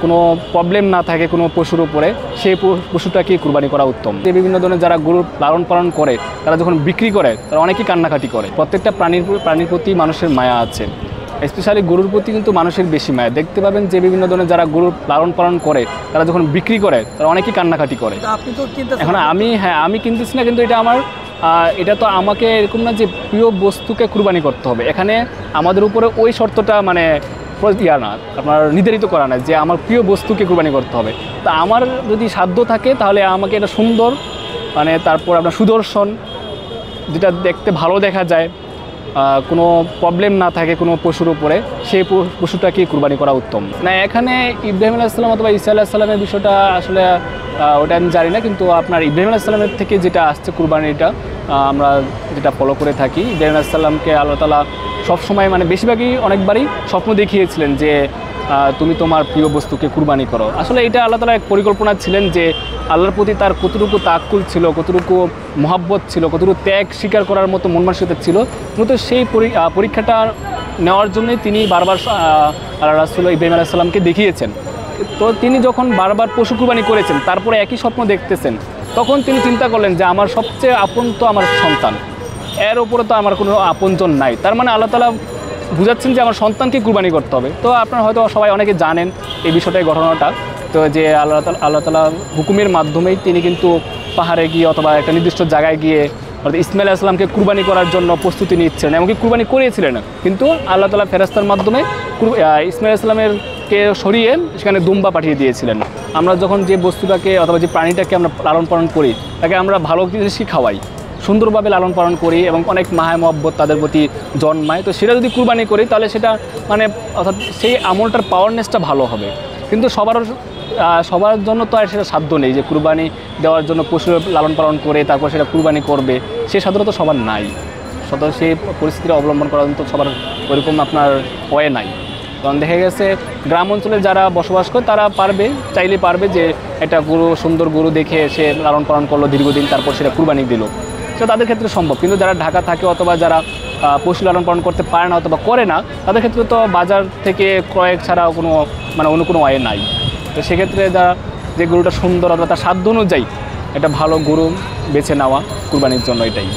কোনো প্রবলেম না থাকে কোনো পশুর উপরে, সেই পশুটাকে কুরবানি করা উত্তম। যে বিভিন্ন ধরনের যারা গরু লালন পালন করে তারা যখন বিক্রি করে তারা অনেকেই কান্নাকাটি করে। প্রত্যেকটা প্রাণীর প্রতি মানুষের মায়া আছে, স্পেশালি গরুর প্রতি কিন্তু মানুষের বেশি মায়া। দেখতে পাবেন যে বিভিন্ন ধরনের যারা গরু লালন পালন করে তারা যখন বিক্রি করে তারা অনেকেই কান্নাকাটি করে। এখন আমি কিনতেছি না, কিন্তু এটা তো আমাকে এরকম না যে প্রিয় বস্তুকে কুরবানি করতে হবে। এখানে আমাদের উপরে ওই শর্তটা মানে না আপনার নির্ধারিত করা না যে আমার প্রিয় বস্তুকে কুরবানি করতে হবে। তা আমার যদি সাধ্য থাকে তাহলে আমাকে এটা সুন্দর মানে তারপর আপনার সুদর্শন, যেটা দেখতে ভালো দেখা যায়, কোনো প্রবলেম না থাকে কোনো পশুর উপরে, সেই পশুটাকে কুরবানি করা উত্তম। না এখানে ইব্রাহিম আলাইহিস সালাম অথবা ঈসা আলাইহিস সালামের বিষয়টা আসলে ওটা আমি জানি না, কিন্তু আপনার ইব্রাহিম আলাইহিস সালামের থেকে যেটা আসছে কুরবানিটা আমরা যেটা ফলো করে থাকি, ইব্রাহিম আলাইহিস সালামকে আল্লাহ তাআলা সবসময় মানে বেশিরভাগই অনেকবারই স্বপ্ন দেখিয়েছিলেন যে তুমি তোমার প্রিয় বস্তুকে কুরবানি করো। আসলে এটা আল্লাহ তাআলার এক পরিকল্পনা ছিলেন যে আল্লাহর প্রতি তার কতটুকু তাওয়াক্কুল ছিল, কতটুকু মহব্বত ছিল, কতটুকু ত্যাগ স্বীকার করার মতো মন মানসিকতা ছিল। মূলত সেই পরীক্ষাটা নেওয়ার জন্যই তিনি বারবার আল্লাহ রাসূল ইব্রাহিম আলাইহিস সালামকে দেখিয়েছেন। তো তিনি যখন বারবার পশু কুরবানি করেছেন, তারপরে একই স্বপ্ন দেখতেছেন, তখন তিনি চিন্তা করলেন যে আমার সবচেয়ে আপন তো আমার সন্তান, এর উপরে তো আমার কোনো আপনজন নাই। তার মানে আল্লাহ তাআলা বুঝাচ্ছেন যে আমার সন্তানকে কুরবানি করতে হবে। তো আপনারা হয়তো সবাই অনেকে জানেন এই বিষয়টাই, ঘটনাটা তো যে আল্লাহ তাআলা হুকুমের মাধ্যমেই তিনি কিন্তু পাহাড়ে গিয়ে অথবা একটা নির্দিষ্ট জায়গায় গিয়ে অর্থাৎ ইসমাইল আলাইহিস সালামকে কুরবানি করার জন্য প্রস্তুতি নিচ্ছিলেন, এমনকি কুরবানি করিয়েছিলেন। কিন্তু আল্লাহ তাআলা ফেরেশতার মাধ্যমে ইসমাইল আলাইহিস সালামকে সরিয়ে সেখানে দুম্বা পাঠিয়ে দিয়েছিলেন। আমরা যখন যে বস্তুটাকে অথবা যে প্রাণীটাকে আমরা লালন পালন করি তাকে আমরা ভালো জিনিসই খাওয়াই, সুন্দরভাবে লালন পালন করি এবং অনেক মায়া মহব্বত তাদের প্রতি জন্মায়। তো সেটা যদি কুরবানি করি তাহলে সেটা মানে অর্থাৎ সেই আমলটার পাওয়ারনেসটা ভালো হবে। কিন্তু সবার জন্য তো আর সেটা সাধ্য নেই যে কুরবানি দেওয়ার জন্য পশু লালন পালন করে তারপর সেটা কুরবানি করবে, সে সাধারণত সবার নাই। সেই পরিস্থিতিটা অবলম্বন করার তো সবার ওইরকম আপনার ওয়ে নাই। কারণ দেখা গেছে গ্রাম অঞ্চলে যারা বসবাস করে তারা চাইলে পারবে যে একটা সুন্দর গরু দেখে সে লালন পালন করলো দীর্ঘদিন, তারপর সেটা কুরবানি দিল, সেটা তাদের ক্ষেত্রে সম্ভব। কিন্তু যারা ঢাকা থাকে অথবা যারা পশু লালন পালন করতে পারে না অথবা করে না, তাদের ক্ষেত্রে তো বাজার থেকে ক্রয় ছাড়া অন্য কোনো ওয়ে নাই। তো সেক্ষেত্রে যে গরুটা সুন্দর অথবা তার সাধ্য অনুযায়ী একটা ভালো গরু বেছে নেওয়া কুরবানির জন্য, এটাই।